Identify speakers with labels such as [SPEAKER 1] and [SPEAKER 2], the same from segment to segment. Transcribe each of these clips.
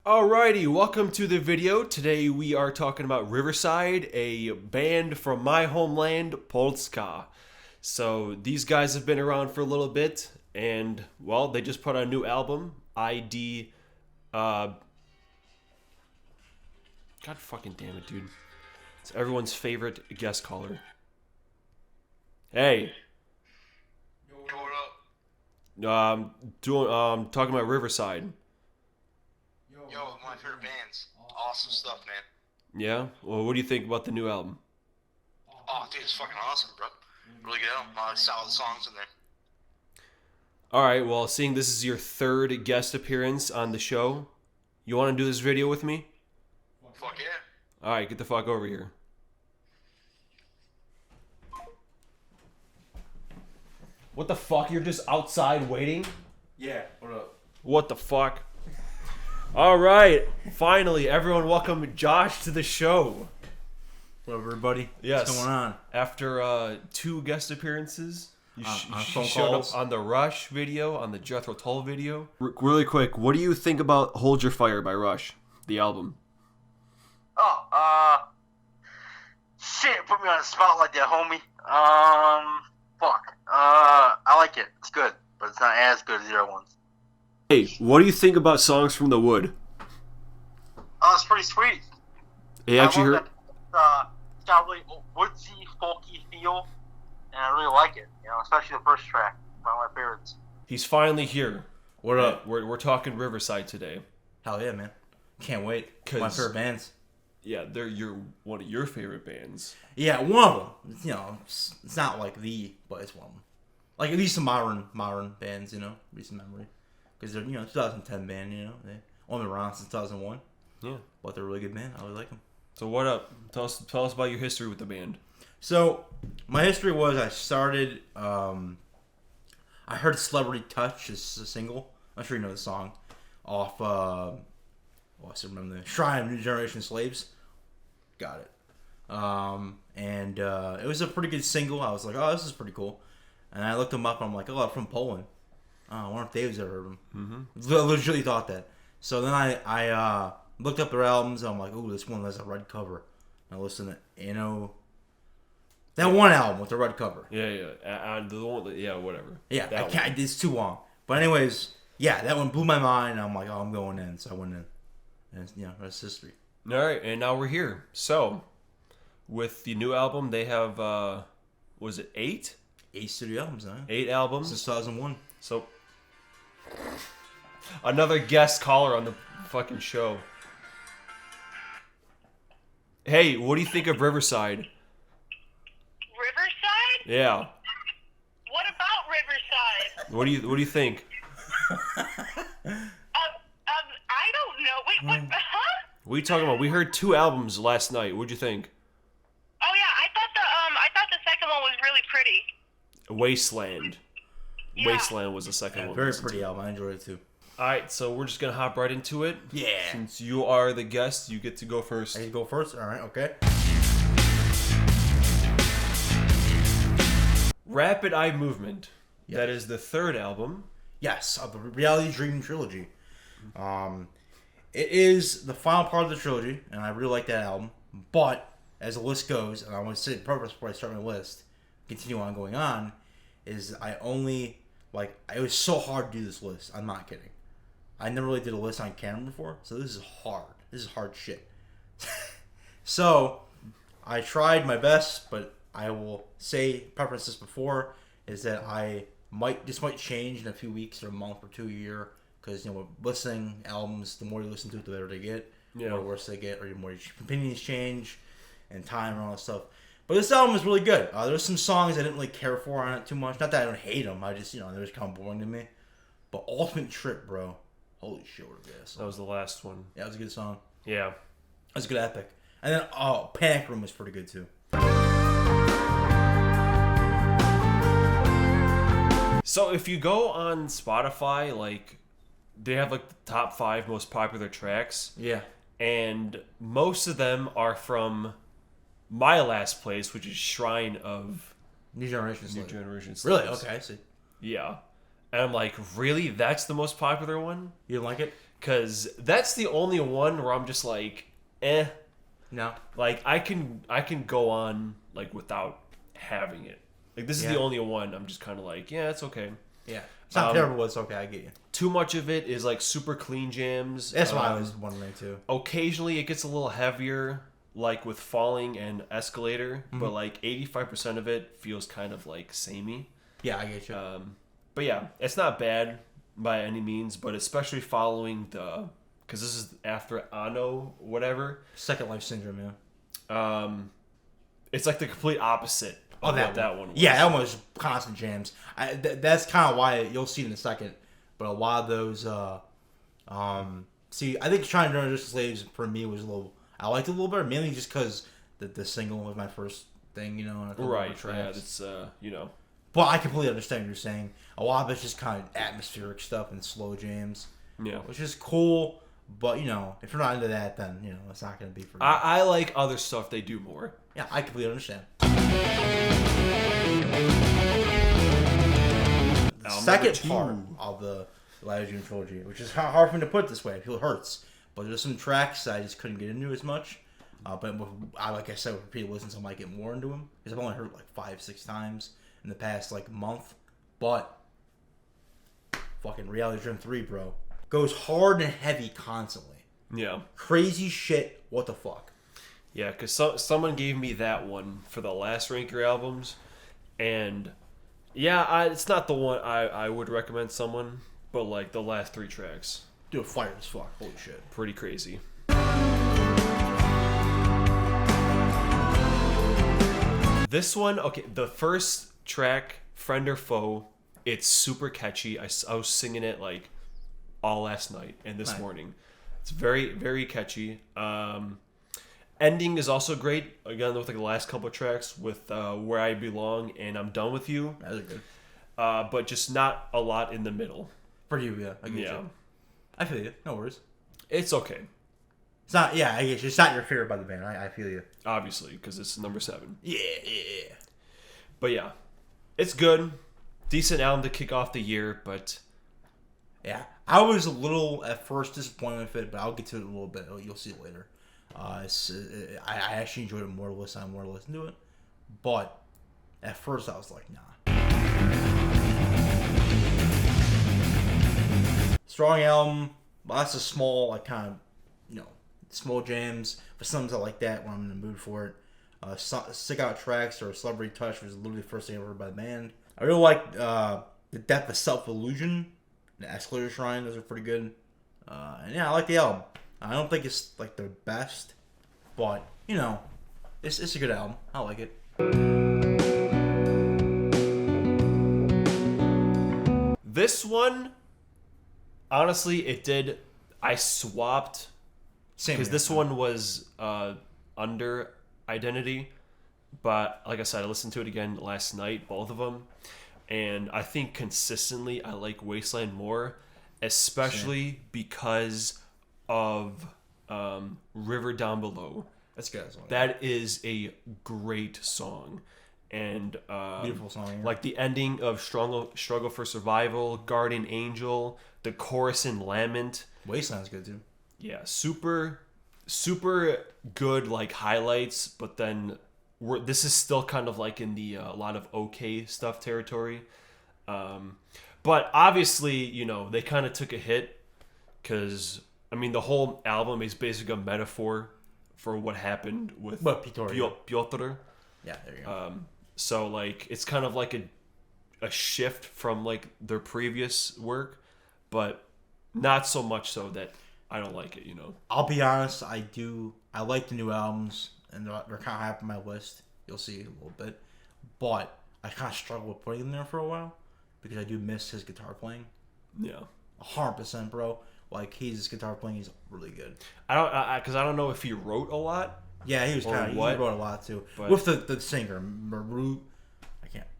[SPEAKER 1] Alrighty, welcome to the video. Today we are talking about Riverside, a band from my homeland, Polska. So these guys have been around for a little bit, and well, they just put out a new album, id. God fucking damn it, dude! It's everyone's favorite guest caller. Hey.
[SPEAKER 2] Yo, what up?
[SPEAKER 1] Talking about Riverside.
[SPEAKER 2] Yo, one of my favorite bands. Awesome stuff, man.
[SPEAKER 1] Yeah. Well, what do you think about the new album?
[SPEAKER 2] Oh, dude, it's fucking awesome, bro. Really good album. A lot of solid songs in there.
[SPEAKER 1] All right. Well, seeing this is your third guest appearance on the show, you want to do this video with me?
[SPEAKER 2] Fuck yeah.
[SPEAKER 1] All right, get the fuck over here. What the fuck? You're just outside waiting?
[SPEAKER 3] Yeah, what up?
[SPEAKER 1] What the fuck? All right. Finally, everyone welcome Josh to the show.
[SPEAKER 3] What up, everybody?
[SPEAKER 1] Yes.
[SPEAKER 3] What's going on?
[SPEAKER 1] After two guest appearances, you
[SPEAKER 3] on phone
[SPEAKER 1] showed
[SPEAKER 3] calls.
[SPEAKER 1] up on the Rush video, on the Jethro Tull video. Really quick, what do you think about Hold Your Fire by Rush, the album?
[SPEAKER 4] Shit, put me on the spot like that, homie. I like it. It's good, but it's not as good as the other ones.
[SPEAKER 1] Hey, what do you think about Songs from the Wood?
[SPEAKER 4] Oh, it's pretty sweet.
[SPEAKER 1] Hey, actually
[SPEAKER 4] I
[SPEAKER 1] heard.
[SPEAKER 4] love that, it's got a really woodsy, folky feel, and I really like it. You know, especially the first track. One of my favorites.
[SPEAKER 1] He's finally here.
[SPEAKER 3] What up?
[SPEAKER 1] We're talking Riverside today.
[SPEAKER 3] Hell yeah, man. Can't wait.
[SPEAKER 1] 'Cause-
[SPEAKER 3] My favorite bands.
[SPEAKER 1] Yeah, they're one of your favorite bands.
[SPEAKER 3] Yeah, one of them. You know, it's not like but it's one of them. Like, at least some modern bands, you know, recent memory. Because they're, 2010 band, they only been around since 2001.
[SPEAKER 1] Yeah.
[SPEAKER 3] But they're a really good band. I really like them.
[SPEAKER 1] So what up? Tell us about your history with the band.
[SPEAKER 3] So, my history was I started, I heard Celebrity Touch is a single. I'm sure you know the song. Off, I still remember the Shrine of New Generation Slaves. Got it. And it was a pretty good single. I was like, oh, this is pretty cool. And I looked them up and I'm like, oh, I'm from Poland. Oh, I wonder if Dave's ever heard them. Mm-hmm. I legitimately thought that. So then I looked up their albums and I'm like, ooh, this one has a red cover. And I listened to, that one album with the red cover.
[SPEAKER 1] Yeah. The one, yeah, whatever.
[SPEAKER 3] Yeah,
[SPEAKER 1] That one.
[SPEAKER 3] it's too long. But anyways, yeah, that one blew my mind. And I'm like, oh, I'm going in. So I went in. And, that's history.
[SPEAKER 1] All right, and now we're here. So, with the new album, they have, was it 8?
[SPEAKER 3] 8 studio albums, huh?
[SPEAKER 1] 8 albums.
[SPEAKER 3] Since 2001.
[SPEAKER 1] So, another guest caller on the fucking show. Hey, what do you think of Riverside?
[SPEAKER 5] Riverside?
[SPEAKER 1] Yeah.
[SPEAKER 5] What about Riverside?
[SPEAKER 1] What do you think?
[SPEAKER 5] I don't know. Wait, what? Huh?
[SPEAKER 1] What are you talking about? We heard 2 albums last night. What'd you think?
[SPEAKER 5] Oh yeah, I thought the second one was really pretty.
[SPEAKER 1] Wasteland.
[SPEAKER 5] Yeah.
[SPEAKER 1] Wasteland was the second one.
[SPEAKER 3] Very pretty album. I enjoyed it too.
[SPEAKER 1] Alright, so we're just gonna hop right into it.
[SPEAKER 3] Yeah.
[SPEAKER 1] Since you are the guest, you get to go first.
[SPEAKER 3] I can go first? Alright, okay.
[SPEAKER 1] Rapid Eye Movement.
[SPEAKER 3] Yes.
[SPEAKER 1] That is the 3rd album.
[SPEAKER 3] Yes, of the Reality Dream trilogy. It is the final part of the trilogy, and I really like that album. But as the list goes, and I want to say the purpose before I start my list, continue on going on, is I only it was so hard to do this list. I'm not kidding. I never really did a list on camera before, so this is hard. This is hard shit. So I tried my best, but I will say, preface this before, is that I might change in a few weeks or a month or 2 a year. Because, listening albums, the more you listen to it, the better they get.
[SPEAKER 1] Yeah.
[SPEAKER 3] The more worse they get, or the more your opinions change, and time and all that stuff. But this album is really good. There's some songs I didn't really care for on it too much. Not that I don't hate them. I just, they were just kind of boring to me. But Ultimate Trip, bro. Holy shit, what a good song.
[SPEAKER 1] That was the last one.
[SPEAKER 3] Yeah, it was a good song.
[SPEAKER 1] Yeah.
[SPEAKER 3] That was a good epic. And then, Panic Room was pretty good too.
[SPEAKER 1] So if you go on Spotify, they have the top 5 most popular tracks.
[SPEAKER 3] Yeah.
[SPEAKER 1] And most of them are from my last place, which is Shrine of
[SPEAKER 3] New Generation
[SPEAKER 1] New
[SPEAKER 3] Slaves.
[SPEAKER 1] Generation Slaves.
[SPEAKER 3] Really? Okay, I see.
[SPEAKER 1] Yeah. And I'm like, really? That's the most popular one?
[SPEAKER 3] You didn't like it?
[SPEAKER 1] Because that's the only one where I'm just like, eh.
[SPEAKER 3] No.
[SPEAKER 1] Like I can go on like without having it. Like this is the only one I'm just kind of like, yeah, it's okay.
[SPEAKER 3] Yeah. It's not terrible, but it's okay. I get you.
[SPEAKER 1] Too much of it is like super clean jams.
[SPEAKER 3] That's what I was wondering too.
[SPEAKER 1] Occasionally it gets a little heavier, like with Falling and Escalator, but like 85% of it feels kind of like samey.
[SPEAKER 3] Yeah, I get you.
[SPEAKER 1] But yeah, it's not bad by any means, but especially following because this is after Ano, whatever.
[SPEAKER 3] Second Life Syndrome, yeah.
[SPEAKER 1] It's like the complete opposite of what that one was.
[SPEAKER 3] Yeah, that one was constant jams. That's kind of why you'll see it in a second. But a lot of those, see, I think Trying to Join Just Slaves for me was a little. I liked it a little better, mainly just because the single was my first thing, you know. And
[SPEAKER 1] right. Yeah, it's you know.
[SPEAKER 3] But I completely understand what you're saying. A lot of it's just kind of atmospheric stuff and slow jams.
[SPEAKER 1] Yeah.
[SPEAKER 3] Which is cool, but, you know, if you're not into that, then, you know, it's not going to be for you.
[SPEAKER 1] I like other stuff they do more.
[SPEAKER 3] Yeah, I completely understand. The second part of the Elijah June trilogy, which is hard for me to put this way. I feel it hurts. But there's some tracks I just couldn't get into as much. But like I said, with repeated listens, I might get more into them. Because I've only heard it like 5-6 times in the past like month. But fucking Reality Dream 3, bro, goes hard and heavy constantly.
[SPEAKER 1] Yeah.
[SPEAKER 3] Crazy shit. What the fuck?
[SPEAKER 1] Yeah, because someone gave me that one for the last Ranker albums. And yeah, it's not the one I would recommend someone. But like the last 3 tracks.
[SPEAKER 3] Dude, fire as fuck. Holy shit.
[SPEAKER 1] Pretty crazy. This one, okay, the first track, Friend or Foe, it's super catchy. I was singing it like all last night and this morning. It's very, very catchy. Ending is also great. Again, with like the last couple of tracks with Where I Belong and I'm Done With You.
[SPEAKER 3] Those are good.
[SPEAKER 1] But just not a lot in the middle.
[SPEAKER 3] For you, yeah. I get you. I feel you. No worries.
[SPEAKER 1] It's okay.
[SPEAKER 3] It's not, yeah, I guess it's not your favorite by the band. I feel you.
[SPEAKER 1] Obviously, because it's number 7.
[SPEAKER 3] Yeah.
[SPEAKER 1] But yeah, it's good. Decent album to kick off the year, but...
[SPEAKER 3] Yeah. I was a little, at first, disappointed with it, but I'll get to it in a little bit. You'll see it later. I actually enjoyed it more to listen to it. But, at first, I was like, nah. Strong album. Lots of small, like, kind of, you know, small jams. But sometimes I like that when I'm in the mood for it. Stick Out Tracks or Celebrity Touch was literally the first thing I ever heard by the band. I really like The Depth of Self-Illusion. The Escalator Shrine. Those are pretty good. And yeah, I like the album. I don't think it's, like, their best. But, you know, it's a good album. I like it.
[SPEAKER 1] This one, honestly, it did. I swapped because this one was under Identity, but like I said, I listened to it again last night, both of them, and I think consistently I like Wasteland more, especially because of River Down Below.
[SPEAKER 3] That's good.
[SPEAKER 1] That is a great song. And
[SPEAKER 3] beautiful song, yeah.
[SPEAKER 1] Like the ending of Struggle for Survival, Guardian Angel, the chorus in Lament.
[SPEAKER 3] Wasteland's good too.
[SPEAKER 1] Yeah, super good like highlights, but then this is still kind of like in the a lot of okay stuff territory. But obviously, you know, they kind of took a hit because I mean the whole album is basically a metaphor for what happened with Piotr.
[SPEAKER 3] Yeah, there you go.
[SPEAKER 1] So like it's kind of like a shift from like their previous work, but not so much so that I don't like it, you know.
[SPEAKER 3] I'll be honest, I like the new albums, and they're kind of high up on my list. You'll see a little bit, but I kind of struggle with putting them there for a while because I do miss his guitar playing.
[SPEAKER 1] Yeah,
[SPEAKER 3] 100%, bro. Like his guitar playing is really good.
[SPEAKER 1] I don't know if he wrote a lot.
[SPEAKER 3] Yeah, he was he wrote a lot too.
[SPEAKER 1] But,
[SPEAKER 3] with the singer, Maurice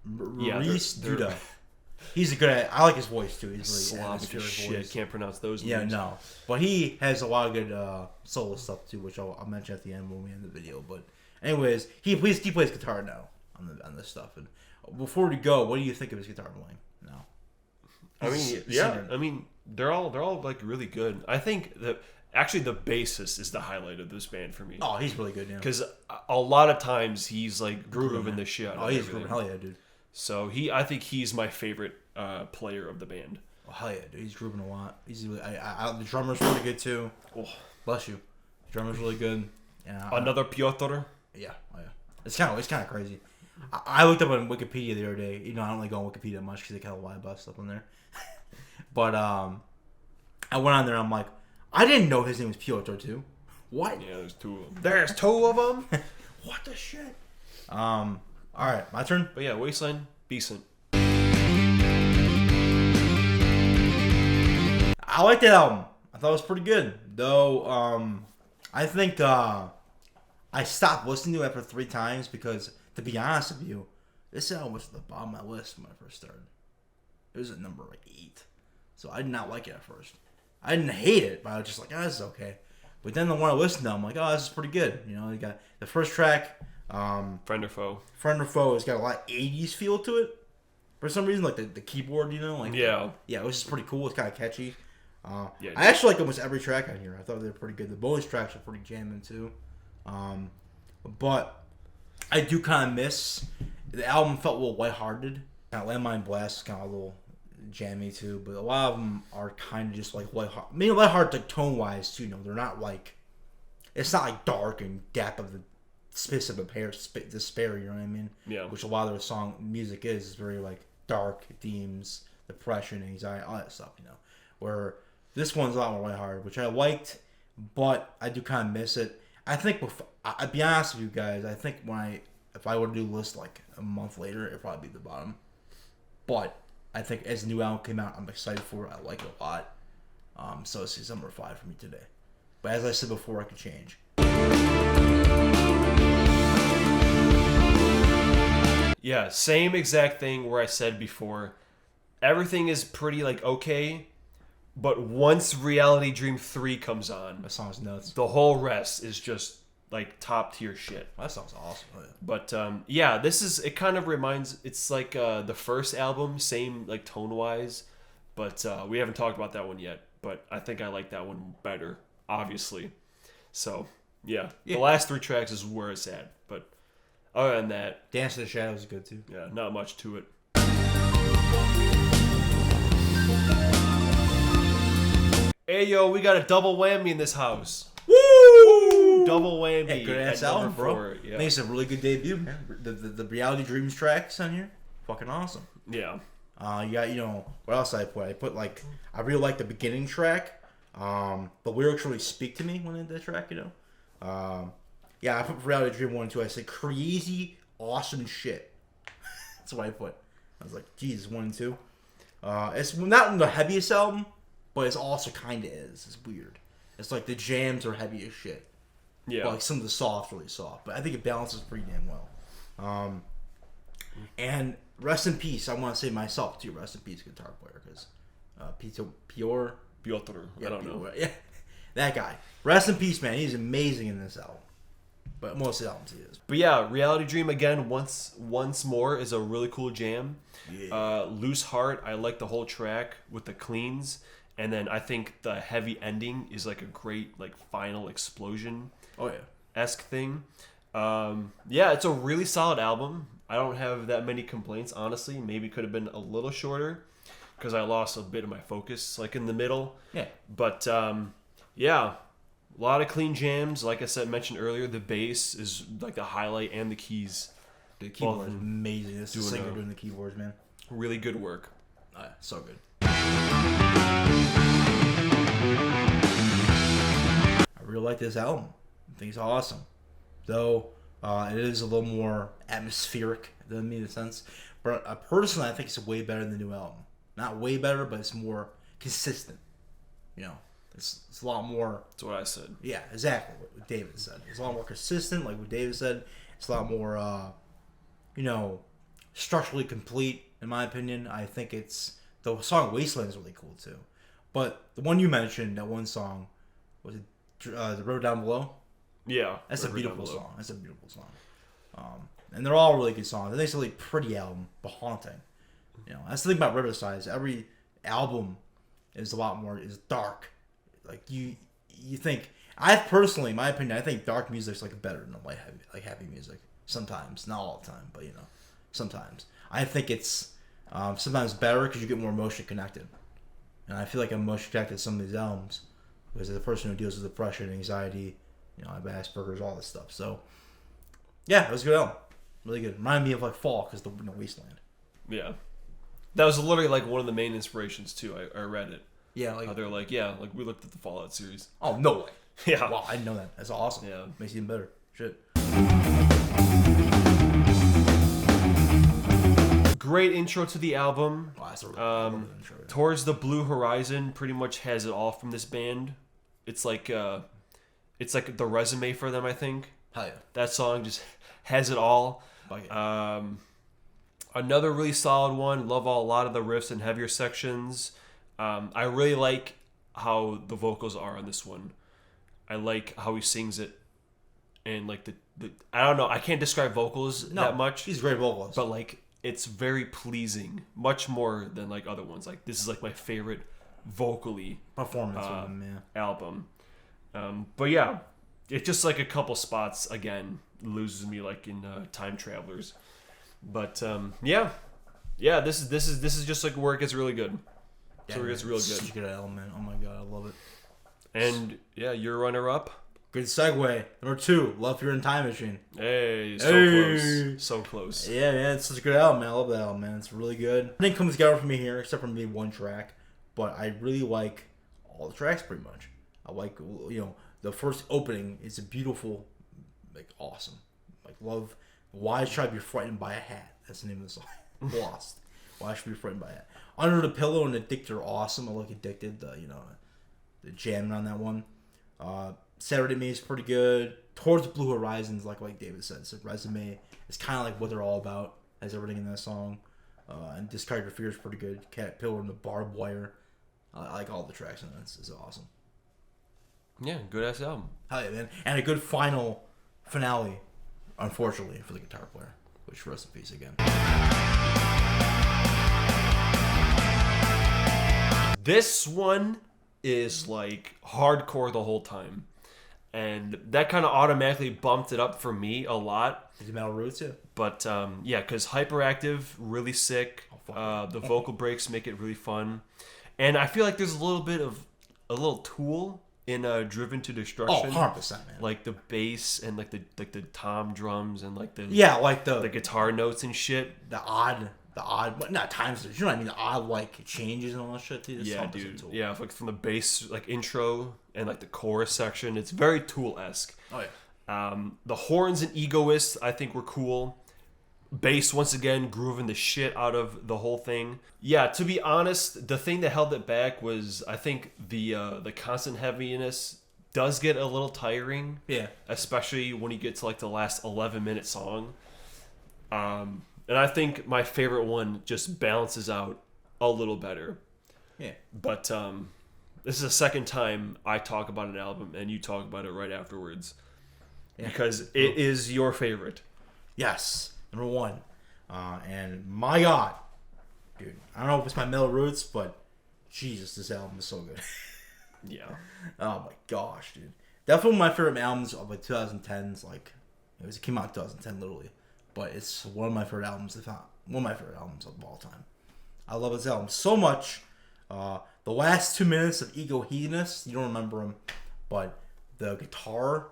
[SPEAKER 3] Duda. He's a good. I like his voice too. He's really
[SPEAKER 1] Slavic shit.
[SPEAKER 3] Voice.
[SPEAKER 1] Can't pronounce those.
[SPEAKER 3] Yeah,
[SPEAKER 1] names.
[SPEAKER 3] no. But he has a lot of good solo stuff too, which I'll mention at the end when we end the video. But anyways, he plays guitar now on this stuff. And before we go, what do you think of his guitar playing? No.
[SPEAKER 1] I mean, yeah. I mean, they're all like really good. I think that actually the bassist is the highlight of this band for me.
[SPEAKER 3] Oh, he's really good, yeah.
[SPEAKER 1] Because a lot of times he's like grooving
[SPEAKER 3] man.
[SPEAKER 1] the shit out
[SPEAKER 3] Oh,
[SPEAKER 1] of
[SPEAKER 3] he's
[SPEAKER 1] everything.
[SPEAKER 3] grooving. Hell yeah, dude.
[SPEAKER 1] So I think he's my favorite player of the band.
[SPEAKER 3] Oh, hell yeah, dude. He's grooving a lot. He's really, the drummer's pretty good too.
[SPEAKER 1] Oh.
[SPEAKER 3] Bless you. The drummer's really good. Yeah.
[SPEAKER 1] Another Piotr.
[SPEAKER 3] Yeah. Oh, yeah. It's kind of crazy. I looked up on Wikipedia the other day. You know, I don't really go on Wikipedia much because they kind of lie about stuff on there. But I went on there. and I'm like, I didn't know his name was Piotr too. What?
[SPEAKER 1] Yeah, there's two of them. There's two of them.
[SPEAKER 3] What the shit? All right, my turn.
[SPEAKER 1] But yeah, Wasteland, decent.
[SPEAKER 3] I like that album. I thought it was pretty good, though. I think I stopped listening to it after 3 times because, to be honest with you, this album was at the bottom of my list when I first started. It was at number like 8, so I did not like it at first. I didn't hate it, but I was just like, oh, this is okay. But then the one I listened to, I'm like, oh, this is pretty good. You know, you got the first track,
[SPEAKER 1] Friend or Foe.
[SPEAKER 3] Friend or Foe, has got a lot of 80s feel to it. For some reason, like the keyboard, you know, like
[SPEAKER 1] Yeah.
[SPEAKER 3] Yeah, it was just pretty cool. It's kind of catchy.
[SPEAKER 1] Yeah,
[SPEAKER 3] I actually like almost every track on here. I thought they were pretty good. The bonus tracks are pretty jamming too. But I do kind of miss the album. Felt a little lighthearted. Kind of Landmine Blast is kind of a little jammy too. But a lot of them are kind of just like lighthearted. Maybe lighthearted like tone wise too. You know, they're not like it's not like dark and depth of the space of despair. You know what I mean?
[SPEAKER 1] Yeah.
[SPEAKER 3] Which a lot of their song music is very like dark themes, depression, anxiety, all that stuff. You know, where this one's a lot more lighthearted, which I liked, but I do kind of miss it. I think, I'll be honest with you guys, I think if I were to do a list like a month later, it'd probably be the bottom. But I think as the new album came out, I'm excited for it. I like it a lot. So it's number 5 for me today. But as I said before, I could change.
[SPEAKER 1] Yeah, same exact thing where I said before. Everything is pretty like okay. But once Reality Dream 3 comes on,
[SPEAKER 3] That song's nuts.
[SPEAKER 1] the whole rest is just like top tier shit.
[SPEAKER 3] That song's awesome. Oh, yeah.
[SPEAKER 1] But yeah, it kind of reminds, it's like the first album, same like tone wise, but we haven't talked about that one yet. But I think I like that one better, obviously. So yeah, the last 3 tracks is where it's at. But other than that,
[SPEAKER 3] Dance to the Shadows is good too.
[SPEAKER 1] yeah, not much to it. Hey yo, we got a double whammy in this house.
[SPEAKER 3] Woo!
[SPEAKER 1] Double whammy.
[SPEAKER 3] Hey, good ass
[SPEAKER 1] at number
[SPEAKER 3] album, bro.
[SPEAKER 1] 4. Yeah.
[SPEAKER 3] I think it's a really good debut, man. The Reality Dreams tracks on here, fucking awesome.
[SPEAKER 1] Yeah.
[SPEAKER 3] You got, what else I put? I put I really like the beginning track. The lyrics really speak to me when I did that track, Yeah, I put Reality Dream 1 and 2. I said crazy, awesome shit. That's what I put. I was like, Jesus, 1 and 2. It's not the heaviest album, but it's also kind of is. It's weird. It's like the jams are heavy as shit.
[SPEAKER 1] Yeah.
[SPEAKER 3] But like some of the soft, really soft. But I think it balances pretty damn well. And rest in peace. I want to say myself too. Rest in peace, guitar player, because Piotr.
[SPEAKER 1] I don't know.
[SPEAKER 3] Yeah, that guy. Rest in peace, man. He's amazing in this album. But most of the albums he is.
[SPEAKER 1] But yeah, Reality Dream again. Once more is a really cool jam.
[SPEAKER 3] Yeah.
[SPEAKER 1] Loose Heart. I like the whole track with the cleans, and then I think the heavy ending is like a great like final explosion.
[SPEAKER 3] Oh yeah.
[SPEAKER 1] Esque thing. Yeah, it's a really solid album. I don't have that many complaints, honestly. Maybe could have been a little shorter because I lost a bit of my focus, like in the middle.
[SPEAKER 3] Yeah.
[SPEAKER 1] But yeah, a lot of clean jams. Like I said, mentioned earlier, the bass is like the highlight, and the keys.
[SPEAKER 3] The keyboard
[SPEAKER 1] Both
[SPEAKER 3] is amazing. This is the
[SPEAKER 1] doing
[SPEAKER 3] singer
[SPEAKER 1] a-
[SPEAKER 3] doing the keyboards, man.
[SPEAKER 1] Really good work.
[SPEAKER 3] Oh, yeah, so good. I really like this album. I think it's awesome. Though it is a little more atmospheric than me in a sense. But personally, I think it's way better than the new album. Not way better, but it's more consistent. It's a lot more.
[SPEAKER 1] That's what I said.
[SPEAKER 3] Yeah, exactly what David said. It's a lot more consistent, like what David said. It's a lot more, structurally complete, in my opinion. I think the song Wasteland is really cool too. But the one you mentioned, that one song, was it The Road Down Below?
[SPEAKER 1] Yeah,
[SPEAKER 3] That's a
[SPEAKER 1] River Down
[SPEAKER 3] beautiful
[SPEAKER 1] Below.
[SPEAKER 3] song. That's a beautiful song. And they're all really good songs. I think it's a really pretty album, but haunting. That's the thing about Riverside. Is every album is a lot more dark. Like you think I personally, in my opinion, I think dark music's like better than heavy music. Sometimes, not all the time, but sometimes. I think it's sometimes better because you get more emotion connected, and I feel like I'm emotion connected to some of these albums because as a person who deals with depression, anxiety, I have Asperger's, all this stuff. So yeah, it was a good album, really good. Reminded me of like Fall because the Wasteland.
[SPEAKER 1] Yeah, that was literally like one of the main inspirations too. I read it.
[SPEAKER 3] Yeah, like
[SPEAKER 1] how they're like, yeah, like we looked at the Fallout series.
[SPEAKER 3] Oh no way!
[SPEAKER 1] Yeah,
[SPEAKER 3] wow, I didn't know that. That's awesome.
[SPEAKER 1] Yeah,
[SPEAKER 3] makes it even better. Shit.
[SPEAKER 1] Great intro to the album.
[SPEAKER 3] Wow, that's a really intro.
[SPEAKER 1] Towards the Blue Horizon pretty much has it all from this band. It's like the resume for them, I think.
[SPEAKER 3] Hell yeah.
[SPEAKER 1] That song just has it all. Another really solid one. Love a lot of the riffs and heavier sections. I really like how the vocals are on this one. I like how he sings it, and like the I don't know. I can't describe vocals that much.
[SPEAKER 3] He's a great vocalist,
[SPEAKER 1] but like it's very pleasing, much more than like other ones. Like this is like my favorite vocally
[SPEAKER 3] performance of him,
[SPEAKER 1] album. But yeah, it's just like a couple spots again loses me like in Time Travelers. But yeah, this is just like where it gets really good.
[SPEAKER 3] Yeah,
[SPEAKER 1] so it gets real good.
[SPEAKER 3] Such a good element. Oh my god, I love it.
[SPEAKER 1] And yeah, your runner up.
[SPEAKER 3] Good segue. Number 2, Love Fear and Time Machine.
[SPEAKER 1] Hey, close. So close.
[SPEAKER 3] Yeah, man, it's such a good album, man. I love that album, man. It's really good. Nothing comes together for me here, except for maybe one track. But I really like all the tracks, pretty much. I like, the first opening is a beautiful, like, awesome. Like, love. Why should I be frightened by a hat? That's the name of the song. Lost. Why should I be frightened by a hat? Under the Pillow and Addicted are awesome. I like Addicted, the jamming on that one. Saturday Me is pretty good. Towards the Blue Horizons, like David said, it's a resume. It's kind of like what they're all about, as everything in that song. And Discography is pretty good. Caterpillar and the Barbed Wire. I like all the tracks in it. It's awesome.
[SPEAKER 1] Yeah, good ass album.
[SPEAKER 3] Hell yeah, man. And a good final finale, unfortunately, for the guitar player. Which, rest in peace again.
[SPEAKER 1] This one is like hardcore the whole time. And that kind of automatically bumped it up for me a lot.
[SPEAKER 3] The Metal Roots, yeah.
[SPEAKER 1] But yeah, because Hyperactive, really sick. The vocal breaks make it really fun. And I feel like there's a little Tool in Driven to Destruction.
[SPEAKER 3] Oh, 100%, man.
[SPEAKER 1] Like the bass and like the tom drums and like the
[SPEAKER 3] the
[SPEAKER 1] guitar notes and shit.
[SPEAKER 3] The odd not times, you know what I mean, the odd like changes and all that shit, dude.
[SPEAKER 1] Yeah, dude. Yeah, like from the bass like intro and like the chorus section, it's very Tool-esque.
[SPEAKER 3] Oh yeah.
[SPEAKER 1] The horns and Egoist I think were cool. Bass once again grooving the shit out of the whole thing. Yeah, to be honest, the thing that held it back was I think the constant heaviness does get a little tiring.
[SPEAKER 3] Yeah.
[SPEAKER 1] Especially when you get to like the last 11-minute song. And I think my favorite one just balances out a little better.
[SPEAKER 3] Yeah.
[SPEAKER 1] But this is the second time I talk about an album and you talk about it right afterwards. Yeah. Because it is your favorite.
[SPEAKER 3] Yes. Number 1. And my God. Dude, I don't know if it's my Metal Roots, but Jesus, this album is so good.
[SPEAKER 1] Yeah.
[SPEAKER 3] Oh my gosh, dude. Definitely one of my favorite albums of like 2010s. Like, it came out in 2010, literally. But it's one of my favorite albums, if not one of my favorite albums of all time. I love this album so much. The last 2 minutes of Ego Hedonist, you don't remember them, but the guitar,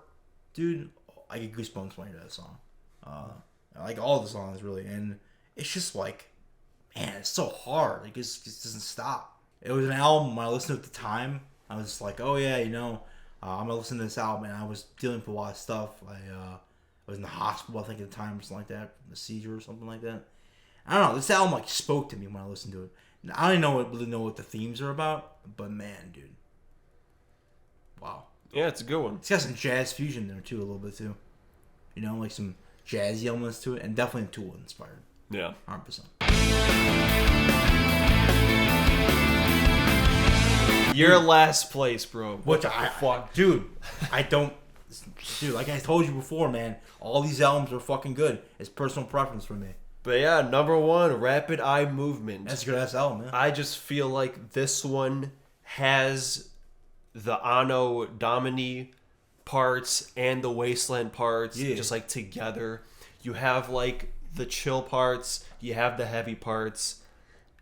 [SPEAKER 3] dude, I get goosebumps when I hear that song. I like all the songs, really. And it's just like, man, it's so hard. It just doesn't stop. It was an album when I listened to it at the time. I was just like, oh yeah, I'm going to listen to this album. And I was dealing with a lot of stuff. I was in the hospital, I think, at the time, or something like that, a seizure or something like that. I don't know. This album like spoke to me when I listened to it. And I don't really know what the themes are about, but man, dude, wow.
[SPEAKER 1] Yeah, it's a good one.
[SPEAKER 3] It's got some jazz fusion there too, a little bit too. Like some jazzy elements to it, and definitely Tool inspired.
[SPEAKER 1] Yeah,
[SPEAKER 3] 100%.
[SPEAKER 1] Your last place, bro.
[SPEAKER 3] Which dude, like I told you before, man, all these albums are fucking good. It's personal preference for me.
[SPEAKER 1] But yeah, number 1, Rapid Eye Movement.
[SPEAKER 3] That's a good ass album, man.
[SPEAKER 1] I just feel like this one has the Anno Domini parts and the Wasteland parts just like together. You have like the chill parts, you have the heavy parts,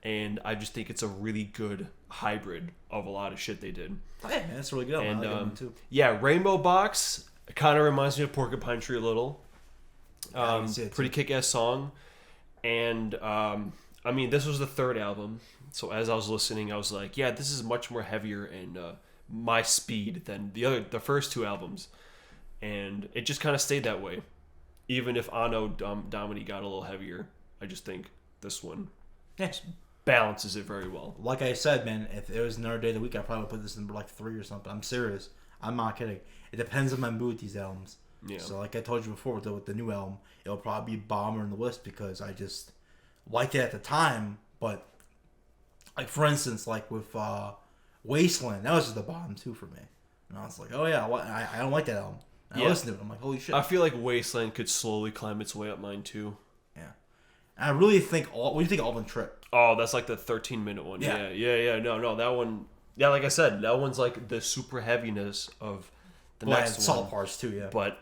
[SPEAKER 1] and I just think it's a really good hybrid of a lot of shit they did.
[SPEAKER 3] Oh, yeah, man, that's really good.
[SPEAKER 1] And
[SPEAKER 3] I like that one too.
[SPEAKER 1] yeah, Rainbow Box kind of reminds me of Porcupine Tree a little.
[SPEAKER 3] I can see it,
[SPEAKER 1] Pretty kick-ass song. And I mean, this was the third album, so as I was listening, I was like, yeah, this is much more heavier and my speed than the first two albums, and it just kind of stayed that way. Even if Anno Domini got a little heavier, I just think this one
[SPEAKER 3] Yes.
[SPEAKER 1] balances it very well.
[SPEAKER 3] Like I said, man, if it was another day of the week, I'd probably put this in like 3 or something. I'm serious. I'm not kidding. It depends on my mood with these albums.
[SPEAKER 1] Yeah.
[SPEAKER 3] So like I told you before, with the new album, it'll probably be bomber in the list because I just liked it at the time. But like for instance, like with Wasteland, that was just the bottom two for me. And I was like, oh yeah, I don't like that album. And I listened to it. I'm like, holy shit.
[SPEAKER 1] I feel like Wasteland could slowly climb its way up mine too.
[SPEAKER 3] Yeah. And I really think what do you think of Alvin Trip?
[SPEAKER 1] Oh, that's like the 13-minute one. Yeah. No, that one. Yeah, like I said, that one's like the super heaviness of the next one.
[SPEAKER 3] Solid parts too, yeah.
[SPEAKER 1] But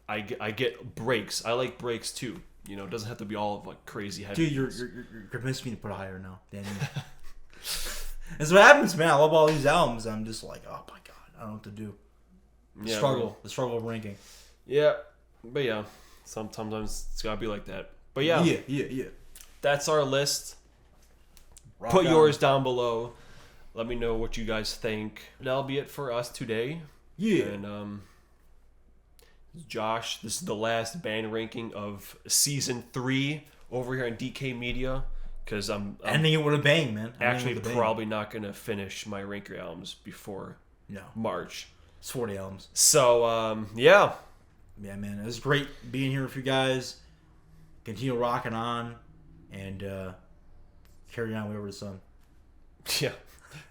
[SPEAKER 1] I get breaks. I like breaks too. You know, it doesn't have to be all of like crazy heavy.
[SPEAKER 3] Dude, you're convincing me to put it higher now, Danny. That's what happens, man. I love all these albums. I'm just like, oh my god, I don't know what to do. The struggle of ranking.
[SPEAKER 1] Yeah, but yeah, sometimes it's gotta be like that. But yeah,
[SPEAKER 3] yeah.
[SPEAKER 1] That's our list.
[SPEAKER 3] Rock
[SPEAKER 1] Put
[SPEAKER 3] on.
[SPEAKER 1] yours down below. Let me know what you guys think. That'll be it for us today.
[SPEAKER 3] Yeah.
[SPEAKER 1] And Josh, this is the last band ranking of season 3 over here on DK Media. Because I'm
[SPEAKER 3] ending it with a bang, man.
[SPEAKER 1] Actually, probably not gonna finish my ranker albums before March.
[SPEAKER 3] It's 40 albums.
[SPEAKER 1] So yeah,
[SPEAKER 3] man, it was great being here with you guys. Continue rocking on, and carry on way over the sun.
[SPEAKER 1] Yeah.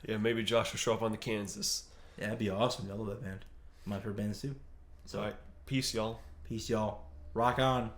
[SPEAKER 1] Maybe Josh will show up on the Kansas.
[SPEAKER 3] Yeah, that'd be awesome. I love that band. My favorite bands too. So,
[SPEAKER 1] all right, peace, y'all.
[SPEAKER 3] Peace, y'all. Rock on.